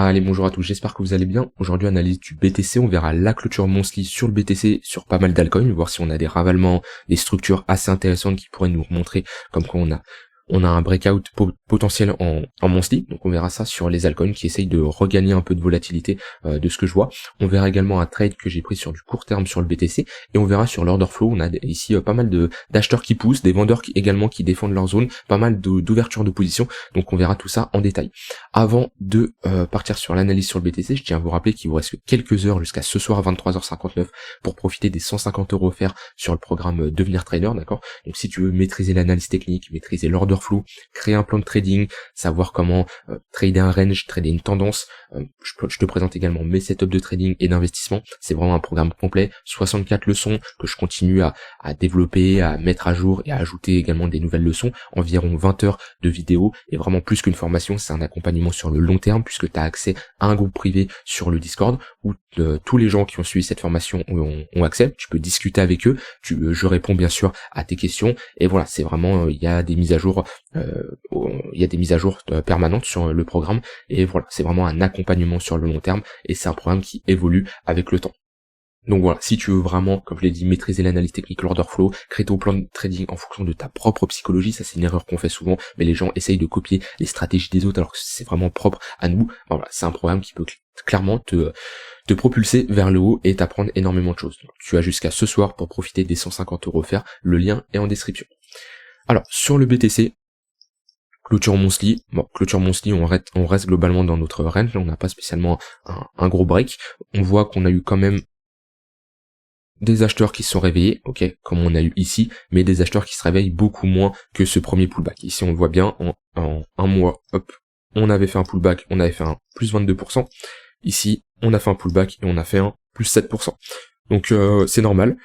Allez, bonjour à tous, j'espère que vous allez bien. Aujourd'hui, analyse du BTC, on verra la clôture monthly sur le BTC, sur pas mal d'altcoins, voir si on a des ravalements, des structures assez intéressantes qui pourraient nous montrer comme quoi on a un breakout potentiel en monthly. Donc on verra ça sur les altcoins qui essayent de regagner un peu de volatilité de ce que je vois. On verra également un trade que j'ai pris sur du court terme sur le BTC et on verra sur l'order flow. On a ici pas mal d'acheteurs qui poussent, des vendeurs également qui défendent leur zone, pas mal d'ouverture de position. Donc on verra tout ça en détail. Avant de partir sur l'analyse sur le BTC, je tiens à vous rappeler qu'il vous reste quelques heures jusqu'à ce soir à 23h59 pour profiter des 150 € offerts sur le programme Devenir Trader, d'accord? Donc si tu veux maîtriser l'analyse technique, maîtriser l'order flow, créer un plan de trading, savoir comment trader un range, trader une tendance, je te présente également mes setups de trading et d'investissement. C'est vraiment un programme complet, 64 leçons que je continue à développer, à mettre à jour et à ajouter également des nouvelles leçons, environ 20 heures de vidéos et vraiment plus qu'une formation, c'est un accompagnement sur le long terme puisque tu as accès à un groupe privé sur le Discord où tous les gens qui ont suivi cette formation ont accès, tu peux discuter avec eux, je réponds bien sûr à tes questions et voilà, c'est vraiment il y a des mises à jour permanentes sur le programme et voilà, c'est vraiment un accompagnement sur le long terme et c'est un programme qui évolue avec le temps. Donc voilà, si tu veux vraiment, comme je l'ai dit, maîtriser l'analyse technique, l'order flow, créer ton plan de trading en fonction de ta propre psychologie, ça c'est une erreur qu'on fait souvent, mais les gens essayent de copier les stratégies des autres alors que c'est vraiment propre à nous. Voilà, c'est un programme qui peut clairement te propulser vers le haut et t'apprendre énormément de choses. Donc, tu as jusqu'à ce soir pour profiter des 150 € offerts, le lien est en description. Alors, sur le BTC, clôture monthly, on reste globalement dans notre range, on n'a pas spécialement un gros break, on voit qu'on a eu quand même des acheteurs qui se sont réveillés, ok, comme on a eu ici, mais des acheteurs qui se réveillent beaucoup moins que ce premier pullback. Ici, on le voit bien, en un mois, hop, on avait fait un pullback, on avait fait un plus 22%. Ici, on a fait un pullback et on a fait un plus 7%. Donc c'est normal,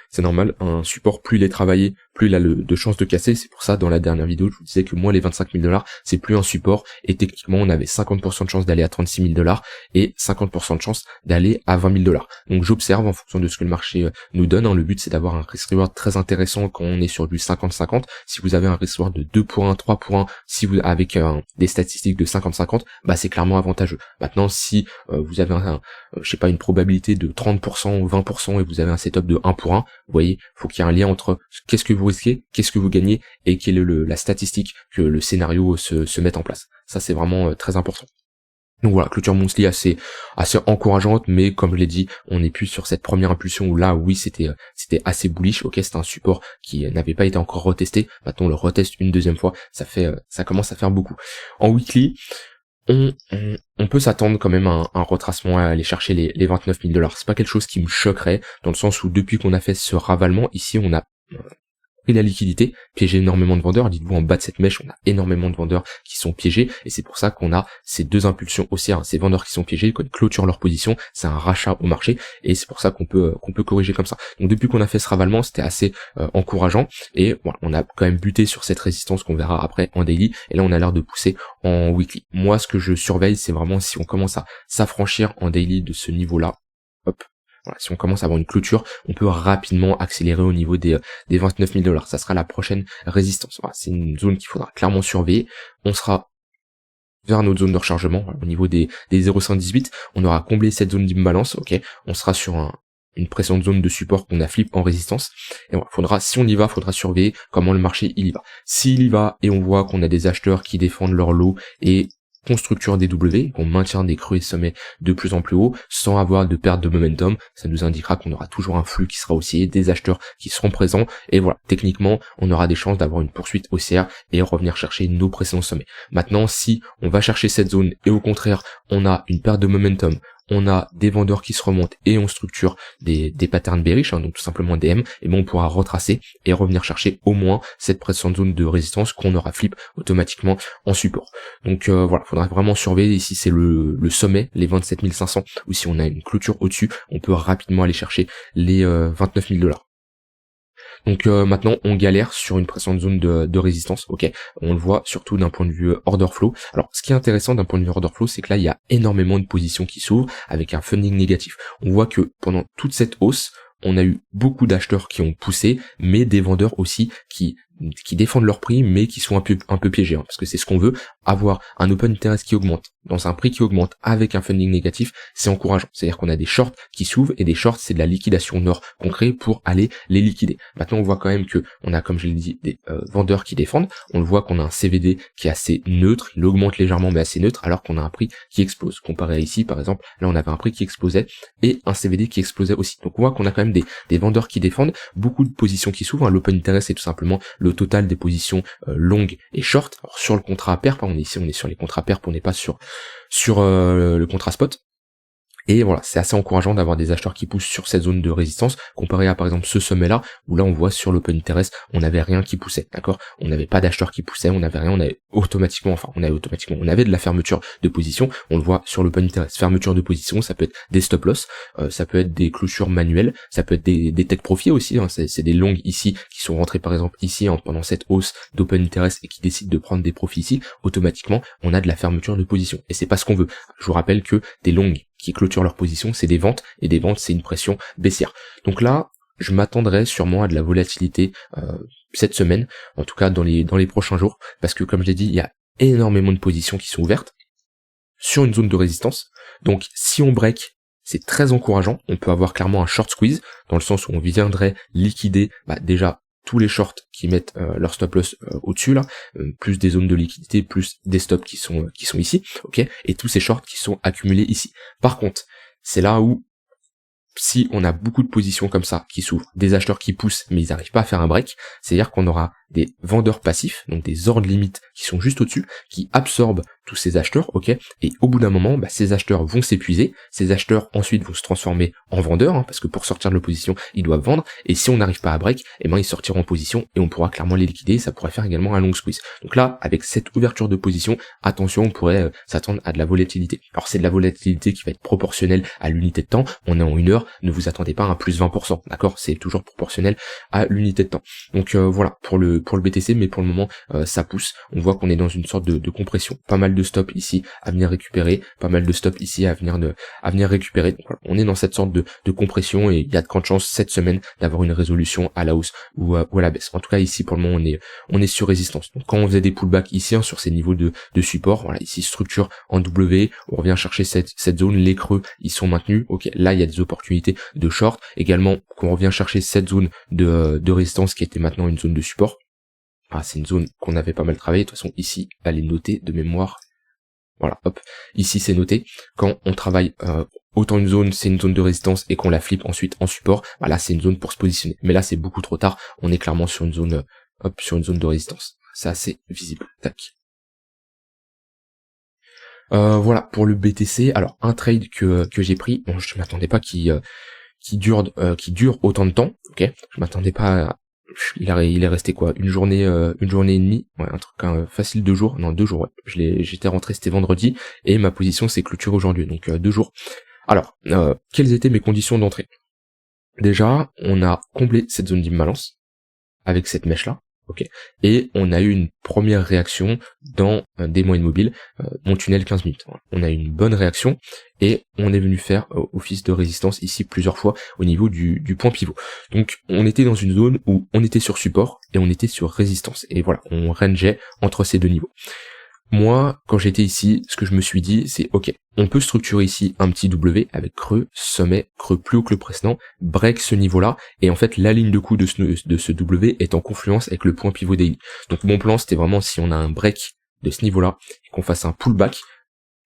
un support, plus il est travaillé, plus il a de chances de casser. C'est pour ça, dans la dernière vidéo, je vous disais que moi, les 25 000 $, c'est plus un support, et techniquement, on avait 50% de chance d'aller à 36 000 $, et 50% de chance d'aller à 20 000 $. Donc j'observe en fonction de ce que le marché nous donne, hein. Le but, c'est d'avoir un risk-reward très intéressant quand on est sur du 50-50. Si vous avez un risk-reward de 2 pour 1, 3 pour 1, si vous avec des statistiques de 50-50, bah c'est clairement avantageux. Maintenant, si vous avez une probabilité de 30% ou 20% et vous avez un setup de 1 pour 1, vous voyez, faut qu'il y ait un lien entre qu'est-ce que vous risquez, qu'est-ce que vous gagnez et quelle est la statistique que le scénario se mette en place. Ça, c'est vraiment très important. Donc voilà, clôture monthly assez encourageante, mais comme je l'ai dit, on n'est plus sur cette première impulsion où là, oui, c'était assez bullish. Ok, c'était un support qui n'avait pas été encore retesté. Maintenant, on le reteste une deuxième fois. Ça commence à faire beaucoup. En weekly, on peut s'attendre quand même à un retracement, à aller chercher les 29 000 $. C'est pas quelque chose qui me choquerait, dans le sens où depuis qu'on a fait ce ravalement, ici on a pris la liquidité, piégé énormément de vendeurs. Dites-vous, en bas de cette mèche, on a énormément de vendeurs qui sont piégés, et c'est pour ça qu'on a ces deux impulsions haussières, ces vendeurs qui sont piégés, quand ils clôturent leur position, c'est un rachat au marché, et c'est pour ça qu'on peut corriger comme ça. Donc depuis qu'on a fait ce ravalement, c'était assez encourageant, et voilà, on a quand même buté sur cette résistance qu'on verra après en daily, et là on a l'air de pousser en weekly. Moi, ce que je surveille, c'est vraiment si on commence à s'affranchir en daily de ce niveau-là, hop, voilà, si on commence à avoir une clôture, on peut rapidement accélérer au niveau des 29 000 $. Ça sera la prochaine résistance. Voilà, c'est une zone qu'il faudra clairement surveiller. On sera vers notre zone de rechargement, voilà, au niveau des 0,118. On aura comblé cette zone d'imbalance, ok. On sera sur une précédente zone de support qu'on a flip en résistance. Et voilà, si on y va, faudra surveiller comment le marché il y va. S'il y va et on voit qu'on a des acheteurs qui défendent leur lot et qu'on structure des W, qu'on maintient des creux et sommets de plus en plus haut, sans avoir de perte de momentum, ça nous indiquera qu'on aura toujours un flux qui sera haussier, des acheteurs qui seront présents, et voilà, techniquement, on aura des chances d'avoir une poursuite haussière et revenir chercher nos précédents sommets. Maintenant, si on va chercher cette zone et au contraire, on a une perte de momentum, on a des vendeurs qui se remontent et on structure des patterns bearish, hein, donc tout simplement des M, et bon, on pourra retracer et revenir chercher au moins cette précédente zone de résistance qu'on aura flip automatiquement en support. Donc voilà, faudra vraiment surveiller. Ici c'est le sommet, les 27 500, ou si on a une clôture au-dessus, on peut rapidement aller chercher les 29 000 $. Donc maintenant on galère sur une précédente zone de résistance, ok, on le voit surtout d'un point de vue order flow. Alors ce qui est intéressant d'un point de vue order flow, c'est que là il y a énormément de positions qui s'ouvrent avec un funding négatif. On voit que pendant toute cette hausse, on a eu beaucoup d'acheteurs qui ont poussé, mais des vendeurs aussi qui qui défendent leur prix, mais qui sont un peu piégés, hein, parce que c'est ce qu'on veut, avoir un open interest qui augmente, dans un prix qui augmente, avec un funding négatif, c'est encourageant. C'est-à-dire qu'on a des shorts qui s'ouvrent, et des shorts, c'est de la liquidation nord qu'on crée pour aller les liquider. Maintenant, on voit quand même que on a, comme je l'ai dit, des vendeurs qui défendent. On le voit qu'on a un CVD qui est assez neutre, il augmente légèrement, mais assez neutre, alors qu'on a un prix qui explose. Comparé à ici, par exemple, là, on avait un prix qui explosait, et un CVD qui explosait aussi. Donc on voit qu'on a quand même des vendeurs qui défendent, beaucoup de positions qui s'ouvrent, hein. L'open interest, c'est tout simplement le total des positions longues et short. Alors, sur le contrat perp, on est sur les contrats perp, on n'est pas sur le contrat spot. Et voilà, c'est assez encourageant d'avoir des acheteurs qui poussent sur cette zone de résistance, comparé à par exemple ce sommet-là, où là on voit sur l'open interest, on n'avait rien qui poussait, d'accord? On n'avait pas d'acheteurs qui poussaient, on n'avait rien, on avait on avait de la fermeture de position, on le voit sur l'open interest. Fermeture de position, ça peut être des stop loss, ça peut être des clôtures manuelles, ça peut être des take profits aussi, hein. C'est des longues ici, qui sont rentrées par exemple ici, hein, pendant cette hausse d'open interest et qui décident de prendre des profits ici, automatiquement, on a de la fermeture de position. Et c'est pas ce qu'on veut. Je vous rappelle que des longues qui clôturent leur position, c'est des ventes, et des ventes, c'est une pression baissière. Donc là, je m'attendrai sûrement à de la volatilité cette semaine, en tout cas dans les prochains jours, parce que comme je l'ai dit, il y a énormément de positions qui sont ouvertes sur une zone de résistance. Donc si on break, c'est très encourageant, on peut avoir clairement un short squeeze, dans le sens où on viendrait liquider déjà tous les shorts qui mettent leur stop loss au-dessus là, plus des zones de liquidité, plus des stops qui sont ici, ok, et tous ces shorts qui sont accumulés ici. Par contre, c'est là où, si on a beaucoup de positions comme ça qui s'ouvrent, des acheteurs qui poussent mais ils n'arrivent pas à faire un break, c'est-à-dire qu'on aura des vendeurs passifs, donc des ordres limites qui sont juste au-dessus, qui absorbent tous ces acheteurs, ok, et au bout d'un moment, ces acheteurs vont s'épuiser, ces acheteurs ensuite vont se transformer en vendeurs, hein, parce que pour sortir de l'opposition, ils doivent vendre, et si on n'arrive pas à break, ils sortiront en position, et on pourra clairement les liquider, et ça pourrait faire également un long squeeze. Donc là, avec cette ouverture de position, attention, on pourrait s'attendre à de la volatilité. Alors c'est de la volatilité qui va être proportionnelle à l'unité de temps, on est en 1 heure, ne vous attendez pas à un plus 20%, d'accord, c'est toujours proportionnel à l'unité de temps. Donc voilà, pour le BTC, mais pour le moment, ça pousse, on voit qu'on est dans une sorte de compression, pas mal de stops ici à venir récupérer, pas mal de stops ici à venir récupérer. Donc, voilà, on est dans cette sorte de compression, et il y a de grandes chances cette semaine d'avoir une résolution à la hausse ou à la baisse. En tout cas ici pour le moment on est sur résistance. Donc quand on faisait des pullbacks ici, hein, sur ces niveaux de support, voilà, ici structure en W, on revient chercher cette zone, les creux ils sont maintenus, ok, là il y a des opportunités de short, également qu'on revient chercher cette zone de résistance qui était maintenant une zone de support. Ah, c'est une zone qu'on avait pas mal travaillé, de toute façon ici elle est notée de mémoire. Voilà, hop, ici c'est noté. Quand on travaille autant une zone, c'est une zone de résistance, et qu'on la flippe ensuite en support, voilà, c'est une zone pour se positionner. Mais là c'est beaucoup trop tard, on est clairement sur une zone, sur une zone de résistance. C'est assez visible. Tac. Voilà pour le BTC. Alors un trade que j'ai pris, bon, je m'attendais pas qui dure autant de temps, ok. Je m'attendais pas à... Il est resté quoi, une journée et demie, ouais, un truc facile, 2 jours, non 2 jours, ouais. J'étais rentré, c'était vendredi, et ma position s'est clôturée aujourd'hui, donc 2 jours. Alors, quelles étaient mes conditions d'entrée? Déjà, on a comblé cette zone d'imbalance avec cette mèche là, ok, et on a eu une première réaction dans des moyennes mobiles, mon tunnel 15 minutes. On a eu une bonne réaction, et on est venu faire office de résistance ici plusieurs fois au niveau du point pivot. Donc on était dans une zone où on était sur support et on était sur résistance, et voilà, on rangeait entre ces deux niveaux. Moi, quand j'étais ici, ce que je me suis dit, c'est ok, on peut structurer ici un petit W avec creux, sommet, creux plus haut que le précédent, break ce niveau-là, et en fait la ligne de coup de ce W est en confluence avec le point pivot daily. Donc mon plan, c'était vraiment, si on a un break de ce niveau-là, et qu'on fasse un pullback,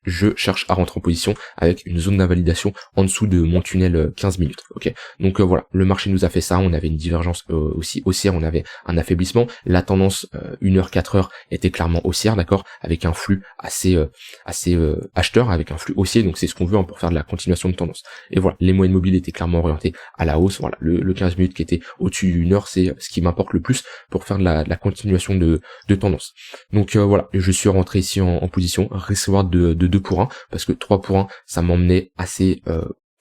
je cherche à rentrer en position avec une zone d'invalidation en dessous de mon tunnel 15 minutes, ok. Donc voilà, le marché nous a fait ça, on avait une divergence aussi haussière, on avait un affaiblissement, la tendance 1 heure, 4 heures était clairement haussière, d'accord, avec un flux assez acheteur, avec un flux haussier, donc c'est ce qu'on veut, hein, pour faire de la continuation de tendance. Et voilà, les moyennes mobiles étaient clairement orientés à la hausse, voilà, le 15 minutes qui était au-dessus d'une heure, c'est ce qui m'importe le plus pour faire de la continuation de tendance. Donc voilà, je suis rentré ici en position, recevoir de 2 pour 1, parce que 3 pour 1, ça m'emmenait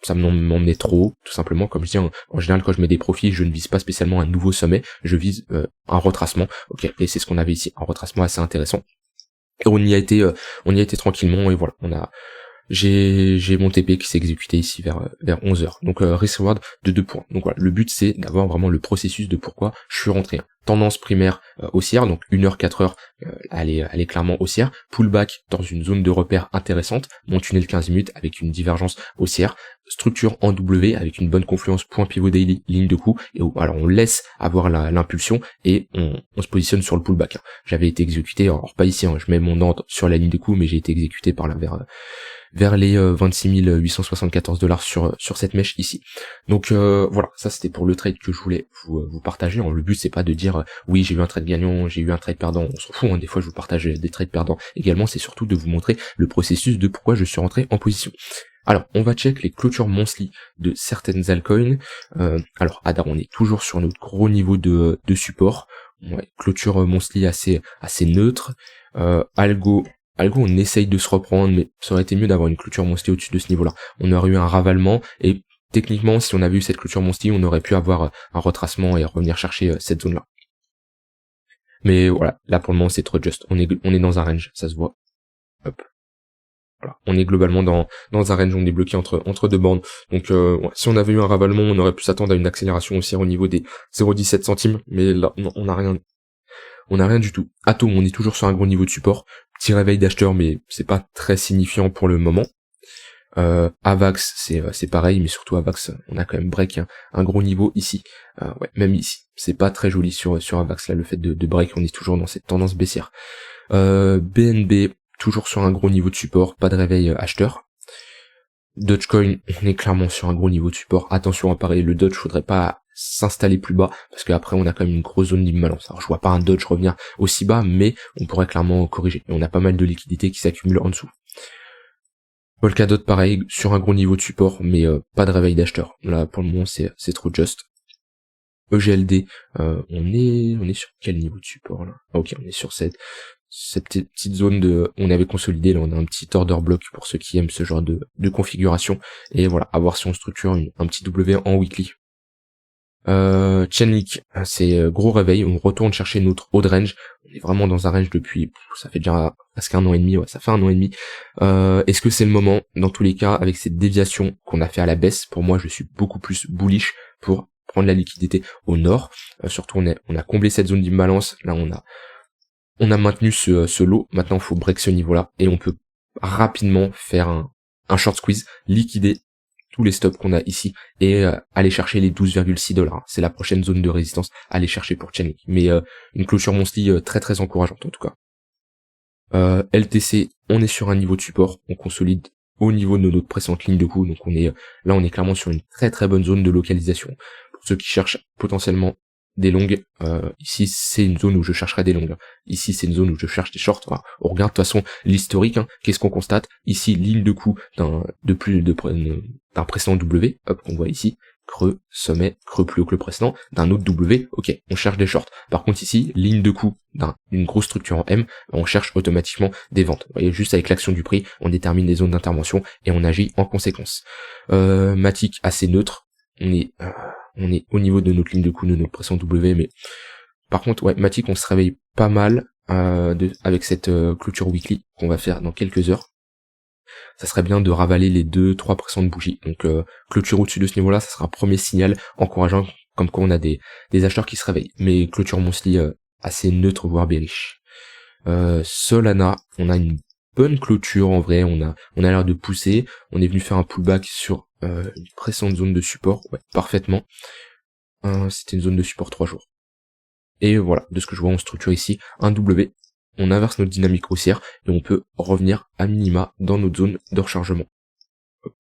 ça m'emmenait trop haut, tout simplement. Comme je dis, en général, quand je mets des profits, je ne vise pas spécialement un nouveau sommet, je vise un retracement, ok, et c'est ce qu'on avait ici, un retracement assez intéressant. Et on y a été tranquillement, et voilà, j'ai mon TP qui s'est exécuté ici vers 11h. Donc risk reward de 2 points. Donc voilà, le but c'est d'avoir vraiment le processus de pourquoi je suis rentré. Tendance primaire haussière, donc 1h, 4h, elle est clairement haussière. Pullback dans une zone de repère intéressante, mon tunnel 15 minutes avec une divergence haussière. Structure en W avec une bonne confluence, point pivot daily, ligne de coup, et alors on laisse avoir l'impulsion et on se positionne sur le pullback. J'avais été exécuté, alors pas ici, je mets mon ordre sur la ligne de coup, mais j'ai été exécuté par là vers les 26 874 $ sur cette mèche ici. Donc voilà, ça c'était pour le trade que je voulais vous partager. Le but c'est pas de dire oui j'ai eu un trade gagnant, j'ai eu un trade perdant, on s'en fout, des fois je vous partage des trades perdants également, c'est surtout de vous montrer le processus de pourquoi je suis rentré en position. Alors on va check les clôtures monthly de certaines altcoins. Alors Hadar, on est toujours sur notre gros niveau de support. Ouais, clôture monthly assez neutre. Algo, on essaye de se reprendre, mais ça aurait été mieux d'avoir une clôture monthly au-dessus de ce niveau-là. On aurait eu un ravalement, et techniquement, si on avait eu cette clôture monthly, on aurait pu avoir un retracement et revenir chercher cette zone-là. Mais voilà, là pour le moment c'est trop juste. On est dans un range, ça se voit. Hop. Voilà. On est globalement dans un range, on est bloqué entre deux bornes. Donc ouais, si on avait eu un ravalement, on aurait pu s'attendre à une accélération aussi au niveau des 0,17 centimes, mais là, non, on n'a rien du tout. Atom, on est toujours sur un gros niveau de support. Petit réveil d'acheteur, mais c'est pas très signifiant pour le moment. Avax, c'est pareil, mais surtout Avax, on a quand même break un gros niveau ici. Ouais, même ici, c'est pas très joli sur Avax là, le fait de break, on est toujours dans cette tendance baissière. BNB, toujours sur un gros niveau de support, pas de réveil acheteur. Dogecoin, on est clairement sur un gros niveau de support. Attention à pareil, le Doge, faudrait pas s'installer plus bas, parce qu'après on a quand même une grosse zone d'imbalance. Alors je vois pas un Doge revenir aussi bas, mais on pourrait clairement corriger. Et on a pas mal de liquidités qui s'accumulent en dessous. Polkadot pareil, sur un gros niveau de support, mais pas de réveil d'acheteur. Là pour le moment c'est trop just. EGLD, on est sur quel niveau de support là? Ok, on est sur cette petite zone on avait consolidé, là on a un petit order block pour ceux qui aiment ce genre de configuration, et voilà, à voir si on structure un petit W en weekly. Chainlink, c'est gros réveil, on retourne chercher notre haut de range, on est vraiment dans un range depuis, ça fait déjà presque 1 an et demi, ouais, ça fait 1 an et demi. Est-ce que c'est le moment? Dans tous les cas, avec cette déviation qu'on a fait à la baisse, pour moi je suis beaucoup plus bullish pour prendre la liquidité au nord. Surtout on a comblé cette zone d'imbalance, là on a maintenu ce lot, maintenant il faut break ce niveau-là, et on peut rapidement faire un short squeeze, liquider tous les stops qu'on a ici, et aller chercher les 12,6 $. C'est la prochaine zone de résistance à aller chercher pour Chainlink. Mais une clôture monthly très très encourageante en tout cas. LTC, on est sur un niveau de support, on consolide au niveau de notre précédente ligne de coup, donc on est clairement sur une très très bonne zone de localisation. Pour ceux qui cherchent potentiellement des longues, ici c'est une zone où je chercherai des longues. Ici c'est une zone où je cherche des shorts. Voilà. On regarde de toute façon l'historique, qu'est-ce qu'on constate? Ici, ligne de coup d'un précédent W, hop, qu'on voit ici, creux, sommet, creux plus haut que le précédent, d'un autre W, ok, on cherche des shorts. Par contre ici, ligne de coup d'une grosse structure en M, on cherche automatiquement des ventes. Vous voyez, juste avec l'action du prix, on détermine les zones d'intervention et on agit en conséquence. Matic assez neutre, on est au niveau de notre ligne de coup de notre précédent W, mais par contre, ouais, Matic, on se réveille pas mal avec cette clôture weekly qu'on va faire dans quelques heures. Ça serait bien de ravaler les 2-3 précédentes bougies. Donc clôture au-dessus de ce niveau-là, ça sera un premier signal encourageant, comme quoi on a des acheteurs qui se réveillent. Mais clôture monthly assez neutre, voire bearish. Solana, on a une bonne clôture en vrai, on a l'air de pousser. On est venu faire un pullback sur une précédente zone de support, ouais, parfaitement. C'était une zone de support 3 jours. Et voilà, de ce que je vois, on structure ici un W, on inverse notre dynamique haussière, et on peut revenir à minima dans notre zone de rechargement. Hop.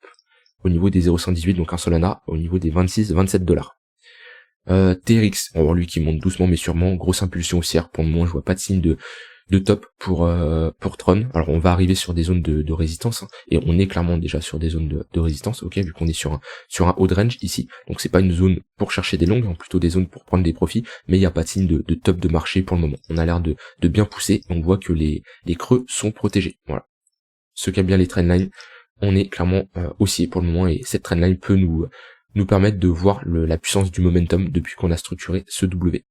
Au niveau des 0,118, donc un Solana, au niveau des 26-27 $. TRX, on va voir lui qui monte doucement mais sûrement, grosse impulsion haussière, pour le moment je vois pas de signe de top pour Tron. Alors on va arriver sur des zones de résistance, et on est clairement déjà sur des zones de résistance, ok, vu qu'on est sur un haut de range ici, donc c'est pas une zone pour chercher des longues, plutôt des zones pour prendre des profits, mais il n'y a pas de signe de top de marché pour le moment. On a l'air de bien pousser, et on voit que les creux sont protégés. Voilà. Ceux qui aiment bien les trendlines, on est clairement haussier pour le moment, et cette trendline peut nous permettre de voir la puissance du momentum depuis qu'on a structuré ce W.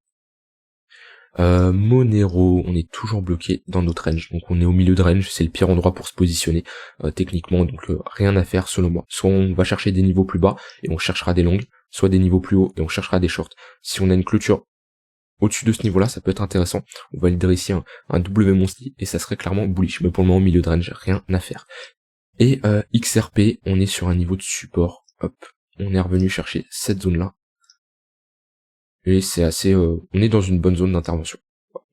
Monero, on est toujours bloqué dans notre range, donc on est au milieu de range, c'est le pire endroit pour se positionner techniquement, donc rien à faire selon moi. Soit on va chercher des niveaux plus bas et on cherchera des longues, soit des niveaux plus hauts et on cherchera des shorts. Si on a une clôture au-dessus de ce niveau-là, ça peut être intéressant. On validerait ici un W monthly et ça serait clairement bullish, mais pour le moment au milieu de range, rien à faire. Et XRP, on est sur un niveau de support, hop, on est revenu chercher cette zone-là. Et c'est assez, on est dans une bonne zone d'intervention.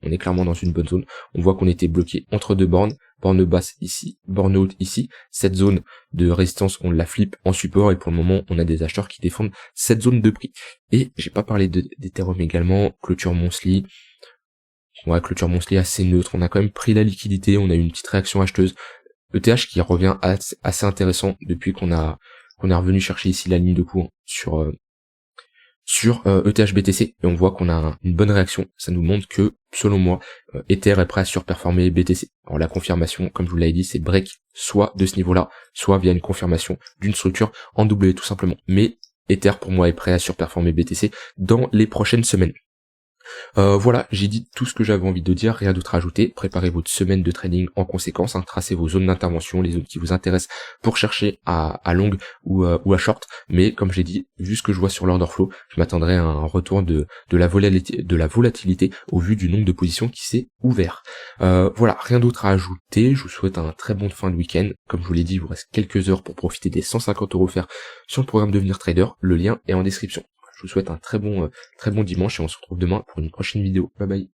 On est clairement dans une bonne zone. On voit qu'on était bloqué entre deux bornes, borne basse ici, borne haute ici. Cette zone de résistance, on la flippe en support et pour le moment, on a des acheteurs qui défendent cette zone de prix. Et j'ai pas parlé d'Ethereum également, clôture monthly. Ouais, clôture monthly assez neutre. On a quand même pris la liquidité, on a eu une petite réaction acheteuse. ETH qui revient assez intéressant depuis qu'on est revenu chercher ici la ligne de cours sur ETH BTC et on voit qu'on a une bonne réaction. Ça nous montre que, selon moi, Ether est prêt à surperformer BTC. Alors la confirmation, comme je vous l'avais dit, c'est break soit de ce niveau-là, soit via une confirmation d'une structure en W tout simplement. Mais Ether pour moi est prêt à surperformer BTC dans les prochaines semaines. Voilà, j'ai dit tout ce que j'avais envie de dire, rien d'autre à ajouter. Préparez votre semaine de trading en conséquence, tracez vos zones d'intervention, les zones qui vous intéressent pour chercher à longue ou à short. Mais comme j'ai dit, vu ce que je vois sur l'order flow, je m'attendrai à un retour de la volatilité au vu du nombre de positions qui s'est ouvert. Voilà, rien d'autre à ajouter. Je vous souhaite un très bon fin de week-end. Comme je vous l'ai dit, il vous reste quelques heures pour profiter des 150 € offerts sur le programme Devenir Trader. Le lien est en description. Je vous souhaite un très bon dimanche et on se retrouve demain pour une prochaine vidéo. Bye bye.